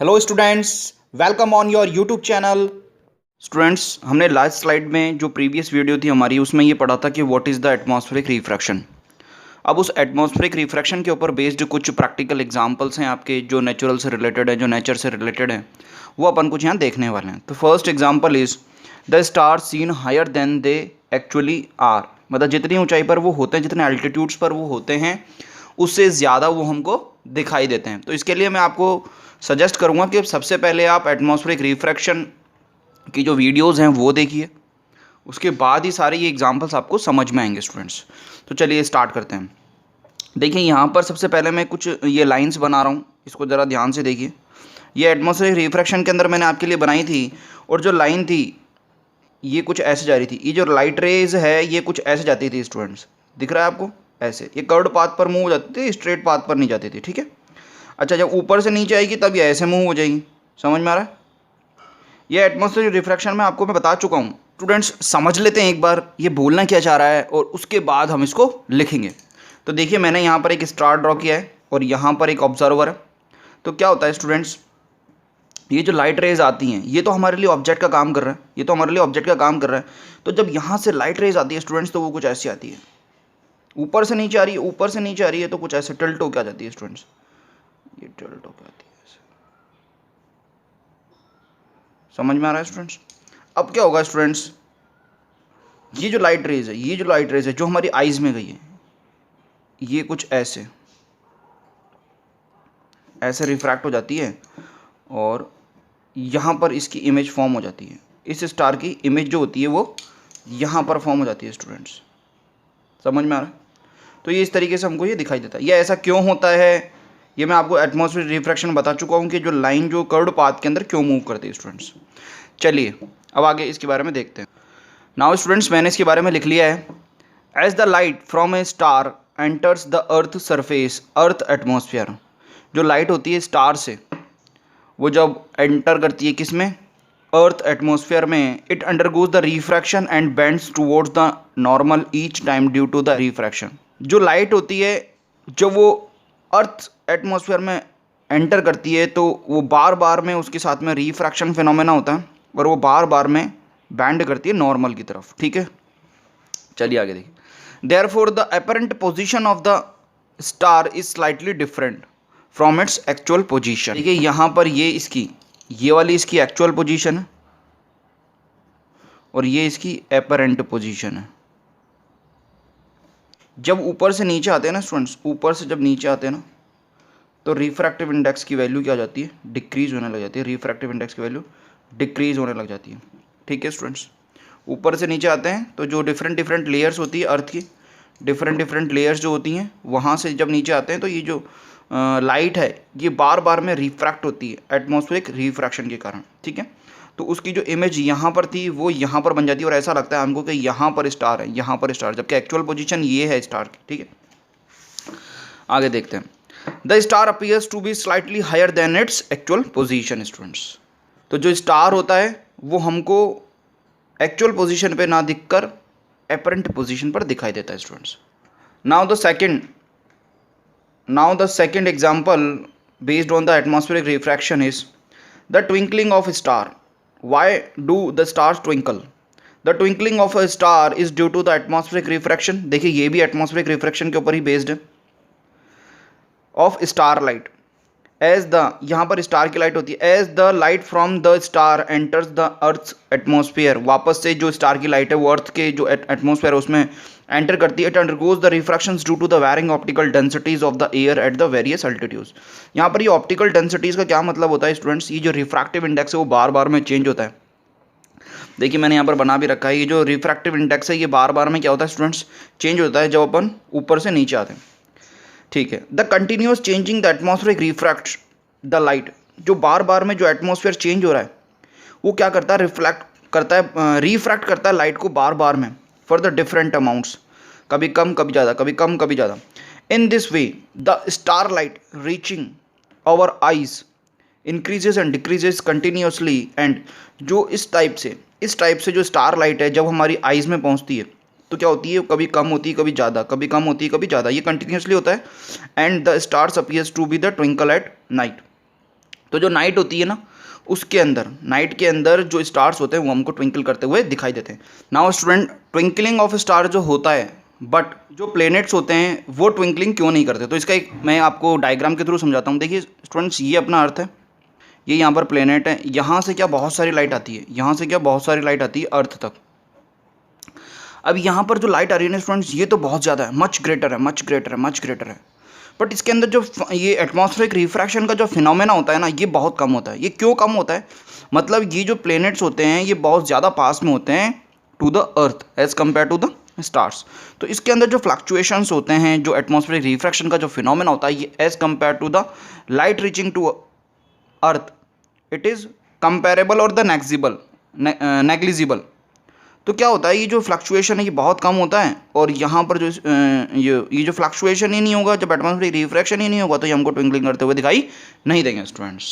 Hello students, welcome on your YouTube channel. Students, हमने last slide में जो previous video थी हमारी उसमें ये पढ़ा था कि what is the atmospheric refraction. अब उस एटमॉस्फेरिक रिफ्रैक्शन के ऊपर बेस्ड कुछ प्रैक्टिकल एग्जांपल्स हैं आपके, जो नेचुरल से रिलेटेड है, जो नेचर से रिलेटेड है, वो अपन कुछ यहाँ देखने वाले हैं। तो first example is the star seen higher than they actually are. मतलब जितनी ऊंचाई पर वो होते हैं, जितने एल्टीट्यूड्स पर वो होते हैं, उससे ज़्यादा वो हमको दिखाई देते हैं। तो इसके लिए मैं आपको सजेस्ट करूँगा कि सबसे पहले आप एटमॉस्फेरिक रिफ्रैक्शन की जो वीडियोज़ हैं वो देखिए, उसके बाद ही सारे ये एग्जांपल्स आपको समझ में आएंगे स्टूडेंट्स। तो चलिए स्टार्ट करते हैं। देखिए यहाँ पर सबसे पहले मैं कुछ ये लाइंस बना रहा हूँ, इसको ज़रा ध्यान से देखिए। ये एटमॉस्फेरिक रिफ्रैक्शन के अंदर मैंने आपके लिए बनाई थी, और जो लाइन थी ये कुछ ऐसे जा रही थी। ये जो लाइट रेज है ये कुछ ऐसे जाती थी स्टूडेंट्स, दिख रहा है आपको? ऐसे ये कर्व्ड पाथ पर मूव हो जाती थी, स्ट्रेट पाथ पर नहीं जाती थी। ठीक है, अच्छा जब ऊपर से नीचे आएगी तब ये ऐसे मूव हो जाएगी। समझ में आ रहा है? ये एटमॉस्फेरिक रिफ्रैक्शन में आपको मैं बता चुका हूँ। स्टूडेंट्स समझ लेते हैं एक बार ये बोलना क्या चाह रहा है, और उसके बाद हम इसको लिखेंगे। तो देखिए मैंने यहाँ पर एक स्टार ड्रॉ किया है और यहाँ पर एक ऑब्जर्वर है। तो क्या होता है स्टूडेंट्स, ये जो लाइट रेज आती हैं ये तो हमारे लिए ऑब्जेक्ट का काम कर रहा है, ये तो हमारे लिए ऑब्जेक्ट का काम कर रहा है। तो जब यहाँ से लाइट रेज आती है स्टूडेंट्स, तो वो कुछ ऐसी आती है, ऊपर से नीचे आ रही है, ऊपर से नीचे आ रही है, तो कुछ ऐसे टिल्ट होकर आ जाती है स्टूडेंट्स। ये टिल्ट होकर आती है ऐसे। समझ में आ रहा है स्टूडेंट्स? अब क्या होगा स्टूडेंट्स, ये जो लाइट रेज है, ये जो लाइट रेज है जो हमारी आइज में गई है, ये कुछ ऐसे ऐसे रिफ्रैक्ट हो जाती है, और यहाँ पर इसकी इमेज फॉर्म हो जाती है। इस स्टार की इमेज जो होती है वो यहाँ पर फॉर्म हो जाती है स्टूडेंट्स। समझ में आ रहा है? तो ये इस तरीके से हमको ये दिखाई देता है। ये ऐसा क्यों होता है, ये मैं आपको एटमॉस्फेरिक रिफ्रैक्शन बता चुका हूँ कि जो लाइन जो कर्व्ड पाथ के अंदर क्यों मूव करती है स्टूडेंट्स। चलिए अब आगे इसके बारे में देखते हैं। नाउ स्टूडेंट्स मैंने इसके बारे में लिख लिया है। As the light from a star enters the earth surface earth atmosphere. जो लाइट होती है स्टार से, वो जब एंटर करती है किस में, अर्थ एटमॉस्फेयर में, it undergoes the refraction and bends towards the normal each time due to the refraction. जो लाइट होती है जब वो अर्थ एटमॉस्फेयर में एंटर करती है, तो वो बार बार में उसके साथ में रिफ्रैक्शन फिनोमेना होता है, और वो बार बार में बैंड करती है नॉर्मल की तरफ। ठीक है, चलिए आगे देखिए। Therefore the apparent position of the star is slightly different from its actual position. देखिए यहाँ पर ये वाली इसकी एक्चुअल पोजीशन है, और ये इसकी अपरेंट पोजीशन है। जब ऊपर से नीचे आते हैं ना स्टूडेंट्स, ऊपर से जब नीचे आते हैं ना, तो रिफ्रैक्टिव इंडेक्स की वैल्यू क्या हो जाती है, डिक्रीज होने लग जाती है। रिफ्रैक्टिव इंडेक्स की वैल्यू डिक्रीज होने लग जाती है। ठीक है स्टूडेंट्स, ऊपर से नीचे आते हैं तो जो डिफरेंट डिफरेंट लेयर्स होती है अर्थ की, डिफरेंट डिफरेंट लेयर्स जो होती हैं, वहाँ से जब नीचे आते हैं तो ये जो लाइट है ये बार बार में रिफ्रैक्ट होती है एटमॉस्फेरिक रिफ्रैक्शन के कारण। ठीक है, तो उसकी जो इमेज यहाँ पर थी वो यहाँ पर बन जाती है, और ऐसा लगता है हमको कि यहाँ पर स्टार है, यहाँ पर स्टार, जबकि एक्चुअल पोजीशन ये है स्टार की। ठीक है, आगे देखते हैं। The star appears to be slightly higher than its actual position students. तो जो स्टार होता है वो हमको एक्चुअल पोजीशन पे ना दिखकर अपरेंट पोजीशन पर दिखाई देता है students. Now the second example based on the atmospheric refraction is the twinkling of a star. Why do the stars twinkle? The twinkling of a star is due to the atmospheric refraction. देखिए ये भी atmospheric refraction के ऊपर ही based है। Of starlight. As the, यहाँ पर star की लाइट होती है, as the light from the star enters the earth atmosphere. वापस से जो स्टार की लाइट है वो अर्थ के जो एटमॉस्फेयर है उसमें एंटर करती है। It undergoes the refractions due to the varying optical densities of the air at the various altitudes. यहाँ पर ये ऑप्टिकल डेंसिटीज का क्या मतलब होता है स्टूडेंट्स, ये जो रिफ्रैक्टिव इंडेक्स है वो बार बार में चेंज होता है। देखिए मैंने यहाँ पर बना भी रखा है, ये जो रिफ्रैक्टिव इंडेक्स है ये बार बार में क्या होता है स्टूडेंट्स, चेंज होता है जब अपन ऊपर से नीचे आते हैं। ठीक है, the continuous changing the atmospheric refract the light. जो बार बार में जो एटमॉस्फेयर चेंज हो रहा है वो क्या करता है, रिफ्लेक्ट करता है, रिफ्रैक्ट करता है लाइट को बार बार में फॉर द डिफरेंट अमाउंट्स, कभी कम कभी ज़्यादा, कभी कम कभी ज़्यादा। In this way the star light reaching our eyes increases and decreases continuously. And जो इस टाइप से जो स्टार लाइट है जब हमारी आइज में पहुंचती है तो क्या होती है, कभी कम होती है कभी ज़्यादा, कभी कम होती है कभी ज़्यादा, ये कंटिन्यूसली होता है। And the stars appears to be the twinkle at night. तो जो नाइट होती है ना, उसके अंदर, नाइट के अंदर जो स्टार्स होते हैं वो हमको ट्विंकल करते हुए दिखाई देते हैं। Now student, twinkling of star जो होता है, बट जो प्लैनेट्स होते हैं वो ट्विंकलिंग क्यों नहीं करते, तो इसका एक मैं आपको डायग्राम के थ्रू समझाता हूँ। देखिए स्टूडेंट्स, ये अपना अर्थ है, ये यहाँ पर प्लेनेट है, यहाँ से क्या बहुत सारी लाइट आती है, यहाँ से क्या बहुत सारी लाइट आती है अर्थ तक। अब यहाँ पर जो लाइट आ रही है ना स्टूडेंट्स, ये तो बहुत ज़्यादा है, मच ग्रेटर है, मच ग्रेटर है, मच ग्रेटर है। बट इसके अंदर जो ये एटमॉस्फेरिक रिफ्रैक्शन का जो फिनोमेना होता है ना, ये बहुत कम होता है। ये क्यों कम होता है? मतलब ये जो प्लैनेट्स होते हैं ये बहुत ज़्यादा पास में होते हैं to the earth as compare to the stars. तो इसके अंदर जो फ्लक्चुएशंस होते हैं, जो एटमॉस्फेरिक रिफ्रैक्शन का जो फिनोमेना होता है, ये as compare to the light reaching to earth, it is comparable और द नेग्लिजिबल। तो क्या होता है, ये जो फ्लक्चुएशन है ये बहुत कम होता है, और यहाँ पर जो ये जो फ्लक्चुएशन ही नहीं होगा, जब एटमॉस्फेरिक रिफ्रैक्शन ही नहीं होगा, तो ये हमको ट्विंकलिंग करते हुए दिखाई नहीं देंगे स्टूडेंट्स।